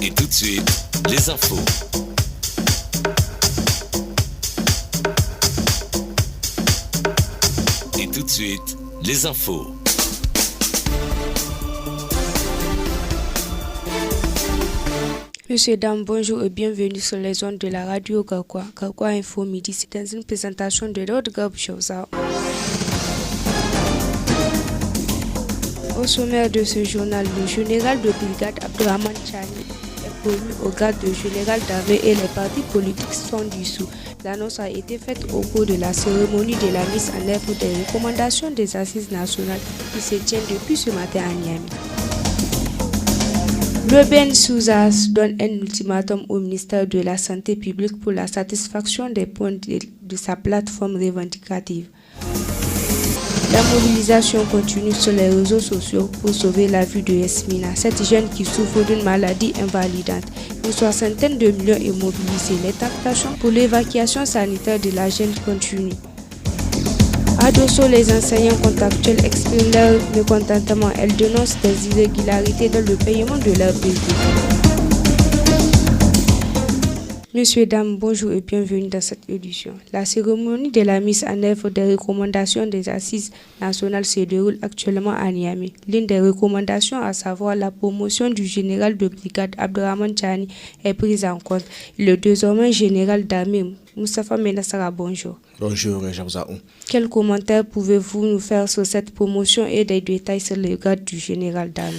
Et tout de suite, les infos. Et tout de suite, les infos. Monsieur, dames, bonjour et bienvenue sur les ondes de la radio Kakwa. Kakwa Info Midi, c'est dans une présentation de l'ordre Gab Chauza. Au sommaire de ce journal, le général de brigade Abdurrahman Chani est promu au grade de général d'armée et les partis politiques sont dissous. L'annonce a été faite au cours de la cérémonie de la mise en œuvre des recommandations des assises nationales qui se tiennent depuis ce matin à Niamey. Le Ben Souzas donne un ultimatum au ministère de la Santé publique pour la satisfaction des points de sa plateforme revendicative. La mobilisation continue sur les réseaux sociaux pour sauver la vie de Yasmina, cette jeune qui souffre d'une maladie invalidante. Une soixantaine de millions est mobilisée. Les tentations pour l'évacuation sanitaire de la jeune continuent. À Dosso, les enseignants contractuels expriment leur mécontentement. Elles dénoncent des irrégularités dans le paiement de leurs paiements. Messieurs, dames, bonjour et bienvenue dans cette édition. La cérémonie de la mise en œuvre des recommandations des assises nationales se déroule actuellement à Niamey. L'une des recommandations, à savoir la promotion du général de brigade Abdurrahman Chani, est prise en compte. Le désormais général d'armée Moustapha Menassara, bonjour. Bonjour, Jabzaou. Quels commentaires pouvez-vous nous faire sur cette promotion et des détails sur le grade du général d'armée?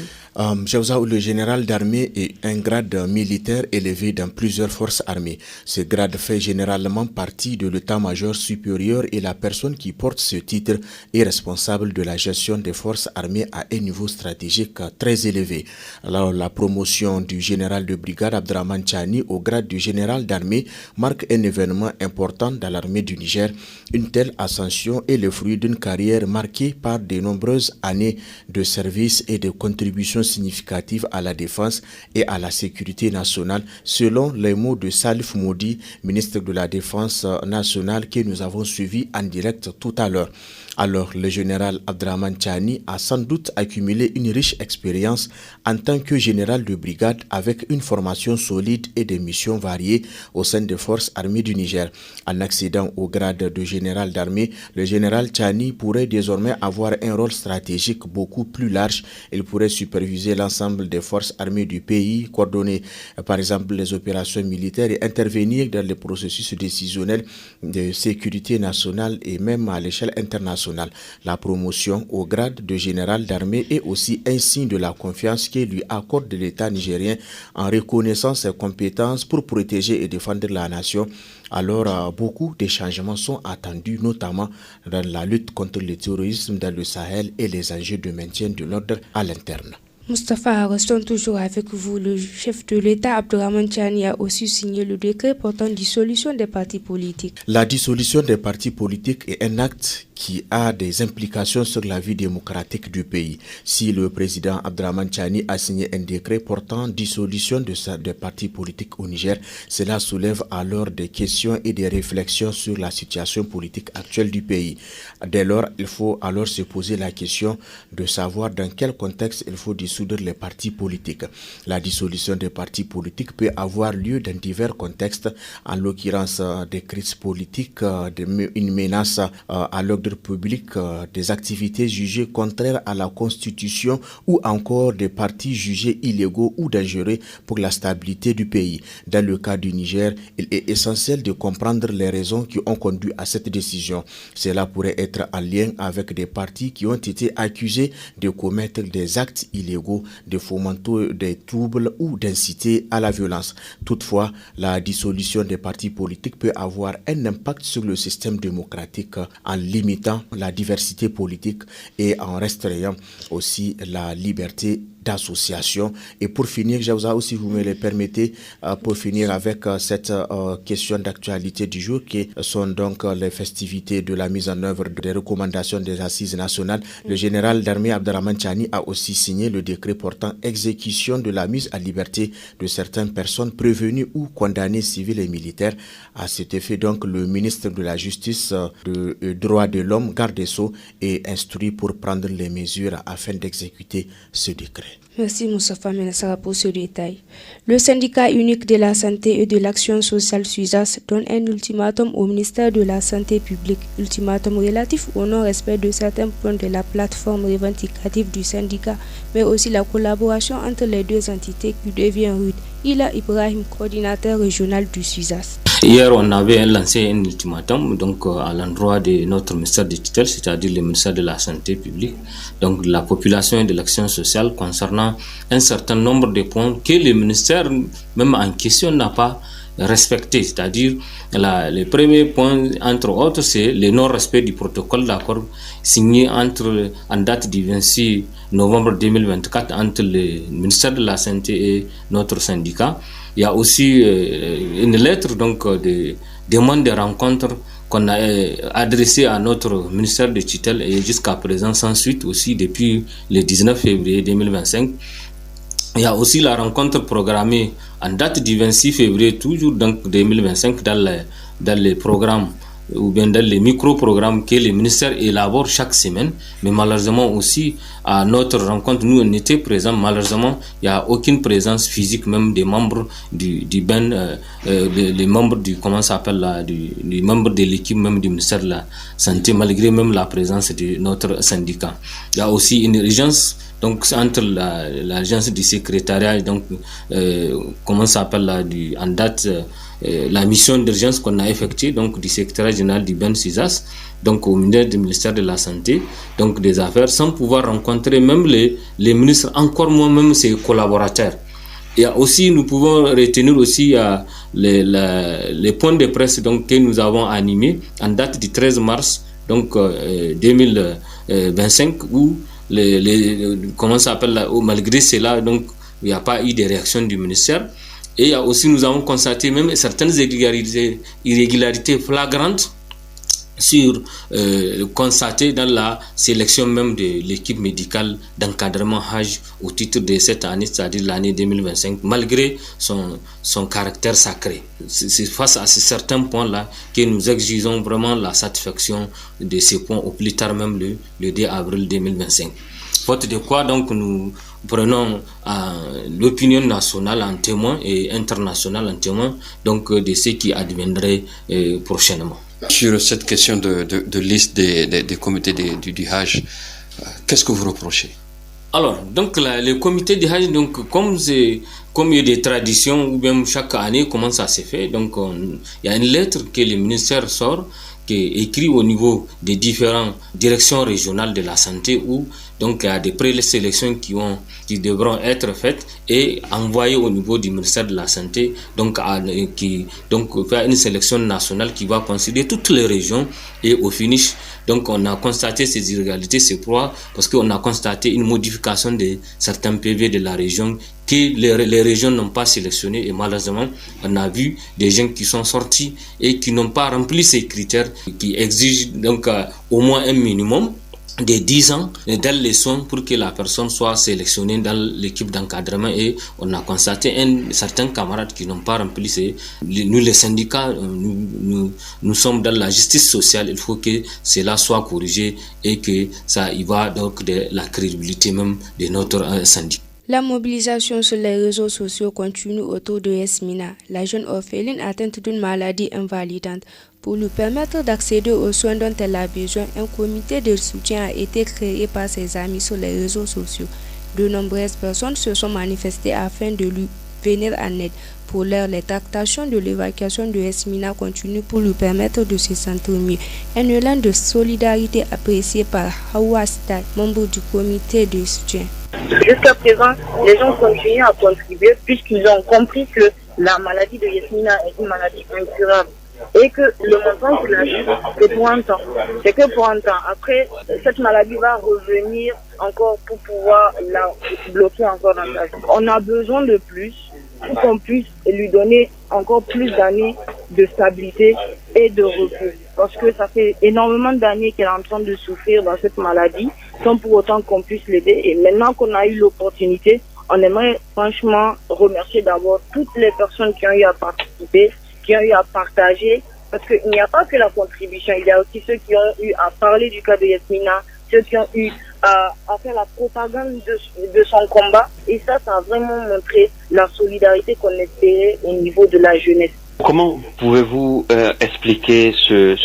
Jabzaou, le général d'armée est un grade militaire élevé dans plusieurs forces armées. Ce grade fait généralement partie de l'état-major supérieur et la personne qui porte ce titre est responsable de la gestion des forces armées à un niveau stratégique très élevé. Alors, la promotion du général de brigade Abdurrahman Chani au grade du général d'armée marque un événement important dans l'armée du Niger. Une telle ascension est le fruit d'une carrière marquée par de nombreuses années de service et de contributions significatives à la défense et à la sécurité nationale, selon les mots de Salif Moudi, ministre de la Défense nationale, que nous avons suivi en direct tout à l'heure. Alors, le général Abdurrahman Chani a sans doute accumulé une riche expérience en tant que général de brigade avec une formation solide et des missions variées au sein des forces armées du Niger. En accédant au grade de général d'armée, le général Chani pourrait désormais avoir un rôle stratégique beaucoup plus large. Il pourrait superviser l'ensemble des forces armées du pays, coordonner par exemple les opérations militaires et intervenir dans les processus décisionnels de sécurité nationale et même à l'échelle internationale. La promotion au grade de général d'armée est aussi un signe de la confiance que lui accorde l'État nigérien en reconnaissant ses compétences pour protéger et défendre la nation. Alors, beaucoup de changements sont attendus, notamment dans la lutte contre le terrorisme dans le Sahel et les enjeux de maintien de l'ordre à l'interne. Moustapha, restons toujours avec vous. Le chef de l'État, Abdurrahman Chani, a aussi signé le décret portant dissolution des partis politiques. La dissolution des partis politiques est un acte qui a des implications sur la vie démocratique du pays. Si le président Abdurrahman Chani a signé un décret portant dissolution des partis politiques au Niger, cela soulève alors des questions et des réflexions sur la situation politique actuelle du pays. Dès lors, il faut alors se poser la question de savoir dans quel contexte il faut dissoudre les partis politiques. La dissolution des partis politiques peut avoir lieu dans divers contextes, en l'occurrence des crises politiques, une menace à l'ordre public, des activités jugées contraires à la Constitution ou encore des partis jugés illégaux ou dangereux pour la stabilité du pays. Dans le cas du Niger, il est essentiel de comprendre les raisons qui ont conduit à cette décision. Cela pourrait être en lien avec des partis qui ont été accusés de commettre des actes illégaux, de fomenter des troubles ou d'inciter à la violence. Toutefois, la dissolution des partis politiques peut avoir un impact sur le système démocratique en limitant la diversité politique et en restreignant aussi la liberté d'association. Et pour finir, Jaouza, si vous me le permettez, pour finir avec cette question d'actualité du jour, qui sont donc les festivités de la mise en œuvre des recommandations des assises nationales, le général d'armée Abdurrahman Chani a aussi signé le décret portant exécution de la mise à liberté de certaines personnes prévenues ou condamnées civiles et militaires. À cet effet, donc, le ministre de la Justice, de droits de l'homme, garde des Sceaux, est instruit pour prendre les mesures afin d'exécuter ce décret. Merci Moussafa Menassara pour ce détail. Le syndicat unique de la santé et de l'action sociale SUSAS donne un ultimatum au ministère de la Santé publique, ultimatum relatif au non-respect de certains points de la plateforme revendicative du syndicat, mais aussi la collaboration entre les deux entités qui devient rude. Ila Ibrahim, coordinateur régional du SUSAS. Hier, on avait lancé un ultimatum donc, à l'endroit de notre ministère de tutelle, c'est-à-dire le ministère de la Santé publique, donc de la population et de l'action sociale, concernant un certain nombre de points que le ministère, même en question, n'a pas respecté. C'est-à-dire, le premier point, entre autres, c'est le non-respect du protocole d'accord signé en date du 26 novembre 2024 entre le ministère de la Santé et notre syndicat. Il y a aussi une lettre donc, de demande de rencontre qu'on a adressée à notre ministère de tutelle et jusqu'à présent sans suite aussi depuis le 19 février 2025. Il y a aussi la rencontre programmée en date du 26 février toujours donc 2025 dans les programmes ou bien dans les micro-programmes que le ministère élabore chaque semaine. Mais malheureusement aussi, à notre rencontre, nous on était présents. Malheureusement, il n'y a aucune présence physique même des membres du BEN, les membres du, comment ça s'appelle là, des membres de l'équipe même du ministère de la Santé, malgré même la présence de notre syndicat. Il y a aussi une urgence donc entre l'agence du secrétariat, donc comment ça s'appelle là, en date la mission d'urgence qu'on a effectuée donc du secrétaire général du BEN SUSAS, donc au ministère de la Santé, donc des Affaires, sans pouvoir rencontrer même les ministres, encore moins même ses collaborateurs. Et aussi, nous pouvons retenir aussi les points de presse donc, que nous avons animés en date du 13 mars donc, 2025, où comment ça s'appelle là, malgré cela, donc, il n'y a pas eu de réaction du ministère. Et aussi, nous avons constaté même certaines irrégularités flagrantes constatées dans la sélection même de l'équipe médicale d'encadrement Hajj au titre de cette année, c'est-à-dire l'année 2025, malgré son caractère sacré. C'est face à certains points-là que nous exigeons vraiment la satisfaction de ces points au plus tard même le 2 avril 2025. Faute de quoi, donc, nous prenons l'opinion nationale en témoin et internationale en témoin donc, de ce qui adviendrait prochainement. Sur cette question de liste des comités du Hajj, qu'est-ce que vous reprochez? Alors, donc, le comité du Hajj, donc, comme il y a des traditions, ou bien chaque année, comment ça se fait, donc, il y a une lettre que le ministère sort, qui est écrit au niveau des différentes directions régionales de la santé où donc il y a des présélections qui devront être faites et envoyées au niveau du ministère de la Santé donc faire une sélection nationale qui va considérer toutes les régions et au finish donc on a constaté ces irrégularités, c'est pourquoi parce qu'on a constaté une modification de certains PV de la région que les régions n'ont pas sélectionné et malheureusement on a vu des gens qui sont sortis et qui n'ont pas rempli ces critères qui exigent donc au moins un minimum de 10 ans dans les soins pour que la personne soit sélectionnée dans l'équipe d'encadrement et on a constaté certains camarades qui n'ont pas rempli nous les syndicats nous sommes dans la justice sociale, il faut que cela soit corrigé et que ça y va donc de la crédibilité même de notre syndicat. La mobilisation sur les réseaux sociaux continue autour de Yasmina, la jeune orpheline atteinte d'une maladie invalidante. Pour lui permettre d'accéder aux soins dont elle a besoin, un comité de soutien a été créé par ses amis sur les réseaux sociaux. De nombreuses personnes se sont manifestées afin de lui venir en aide. Pour l'heure, les tractations de l'évacuation de Yasmina continuent pour lui permettre de se sentir mieux. Un élan de solidarité apprécié par Hawa Stad, membre du comité de soutien. Jusqu'à présent, les gens continuent à contribuer puisqu'ils ont compris que la maladie de Yasmina est une maladie incurable et que le montant qu'il a eu, c'est pour un temps. C'est que pour un temps. Après, cette maladie va revenir encore pour pouvoir la bloquer encore dans sa vie. On a besoin de plus pour qu'on puisse lui donner encore plus d'années de stabilité et de repos. Parce que ça fait énormément d'années qu'elle est en train de souffrir dans cette maladie, sans pour autant qu'on puisse l'aider. Et maintenant qu'on a eu l'opportunité, on aimerait franchement remercier d'abord toutes les personnes qui ont eu à participer, qui ont eu à partager, parce qu'il n'y a pas que la contribution, il y a aussi ceux qui ont eu à parler du cas de Yasmina, ceux qui ont eu à faire la propagande de son combat. Et ça a vraiment montré la solidarité qu'on espérait au niveau de la jeunesse. Comment pouvez-vous expliquer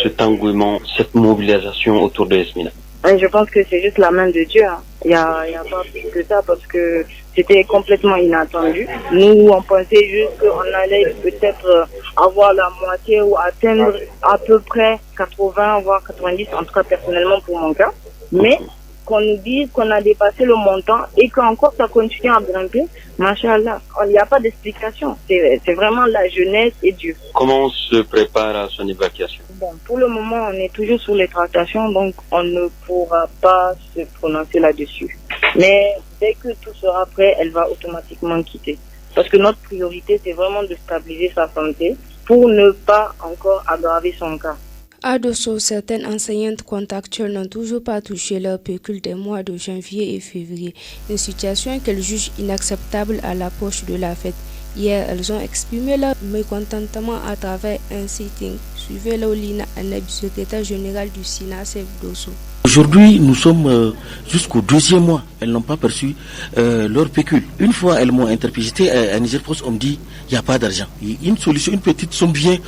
cet engouement, cette mobilisation autour de Yasmina? Je pense que c'est juste la main de Dieu. Il y a pas plus que ça parce que c'était complètement inattendu. Nous, on pensait juste qu'on allait peut-être avoir la moitié ou atteindre à peu près 80 voire 90, en tout cas personnellement pour mon cas. Mais qu'on nous dise qu'on a dépassé le montant et qu'encore ça continue à grimper, machallah, il n'y a pas d'explication. C'est vraiment la jeunesse et Dieu. Comment on se prépare à son évacuation? Bon, pour le moment, on est toujours sous les tractations, donc on ne pourra pas se prononcer là-dessus. Mais dès que tout sera prêt, elle va automatiquement quitter. Parce que notre priorité, c'est vraiment de stabiliser sa santé pour ne pas encore aggraver son cas. À Dosso, certaines enseignantes contractuelles n'ont toujours pas touché leur pécule des mois de janvier et février, une situation qu'elles jugent inacceptable à l'approche de la fête. Hier, elles ont exprimé leur mécontentement à travers un sitting. Suivez Laulina Anab, secrétaire général du SINASEF Dosso. Aujourd'hui, nous sommes jusqu'au 2e mois. Elles n'ont pas perçu leur pécule. Une fois, elles m'ont interpellé à Niger Post, on me dit il n'y a pas d'argent. Une solution, une petite somme bien.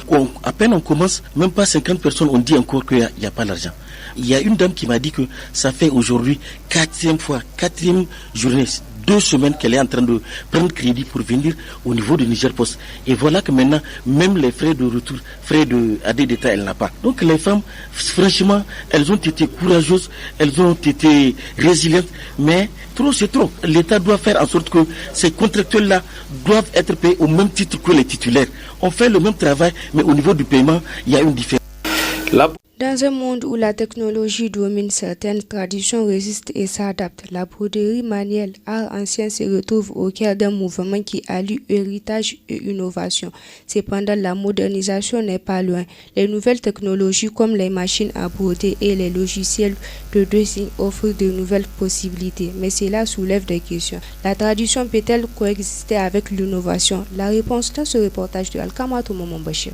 À peine on commence, même pas 50 personnes, on dit encore qu'il n'y a pas d'argent. Il y a une dame qui m'a dit que ça fait aujourd'hui 4e journée. 2 semaines qu'elle est en train de prendre crédit pour venir au niveau de Niger Post. Et voilà que maintenant, même les frais de retour, frais de AD d'État, elle n'a pas. Donc les femmes, franchement, elles ont été courageuses, elles ont été résilientes, mais trop c'est trop. L'État doit faire en sorte que ces contractuels-là doivent être payés au même titre que les titulaires. On fait le même travail, mais au niveau du paiement, il y a une différence. Dans un monde où la technologie domine, certaines traditions résistent et s'adaptent. La broderie manuelle, art ancien, se retrouve au cœur d'un mouvement qui allie héritage et innovation. Cependant, la modernisation n'est pas loin. Les nouvelles technologies comme les machines à broder et les logiciels de dressing offrent de nouvelles possibilités. Mais cela soulève des questions. La tradition peut-elle coexister avec l'innovation? La réponse dans ce reportage de Alkamato Momambachir.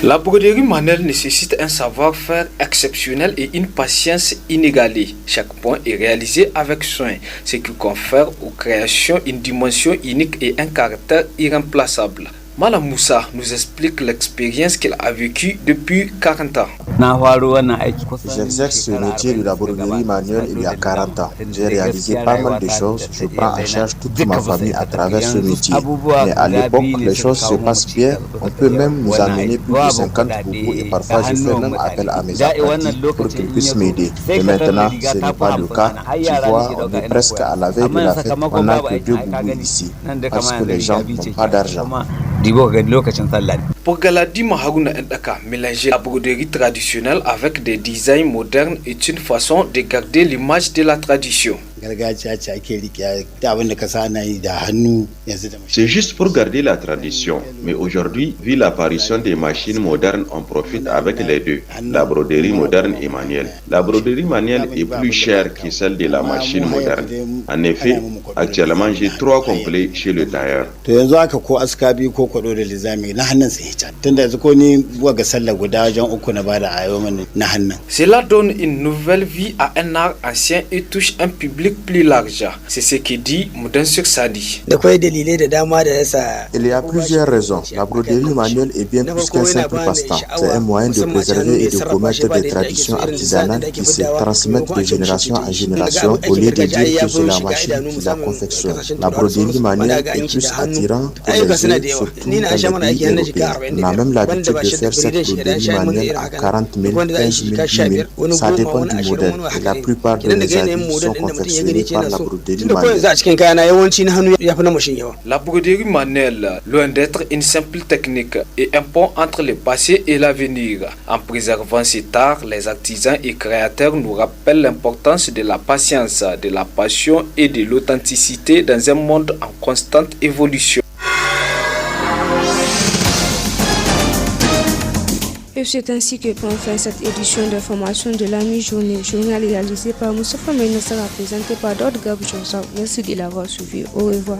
La broderie manuelle nécessite un savoir-faire exceptionnel et une patience inégalée. Chaque point est réalisé avec soin, ce qui confère aux créations une dimension unique et un caractère irremplaçable. Malam Moussa nous explique l'expérience qu'il a vécue depuis 40 ans. J'exerce ce métier de la broderie manuelle il y a 40 ans. J'ai réalisé pas mal de choses. Je prends en charge toute ma famille à travers ce métier. Mais à l'époque, les choses se passent bien. On peut même nous amener plus de 50 boubous et parfois je fais même appel à mes apprentis pour qu'ils puissent m'aider. Mais maintenant, ce n'est pas le cas. Tu vois, on est presque à la veille de la fête. On n'a que 2 boubous ici parce que les gens n'ont pas d'argent. Pour Galadi Maharouna Ndaka, mélanger la broderie traditionnelle avec des designs modernes est une façon de garder l'image de la tradition. C'est juste pour garder la tradition, mais aujourd'hui, vu l'apparition des machines modernes, on profite avec les deux, la broderie moderne et manuelle. La broderie manuelle est plus chère que celle de la machine moderne. En effet, actuellement, j'ai 3 complets chez le tailleur. Cela donne une nouvelle vie à un art ancien et touche un public plus large. C'est ce que dit Moudansur Sadi. Il y a plusieurs raisons. La broderie manuelle est bien plus qu'un simple passe-temps. C'est un moyen de préserver et de commettre des traditions artisanales qui se transmettent de génération en génération au lieu de dire que c'est la machine qui la confectionne. La broderie manuelle est plus attirante pour les yeux, surtout dans les pays européens. On a même l'habitude de faire cette broderie manuelle à 40 000, 15 000, 10 000. Ça dépend du modèle. Et la plupart de mes habits sont confectionnés par la broderie manuelle. La broderie manuelle, loin d'être une simple technique, est un pont entre le passé et l'avenir. En préservant cet art, les artisans et créateurs nous rappellent l'importance de la patience, de la passion et de l'authenticité dans un monde en constante évolution. Et c'est ainsi que prend fin cette édition d'information de la mi-journée. Journal réalisé par Moustapha Menassara, présenté par Dord Gabou. Merci de l'avoir suivi. Au revoir.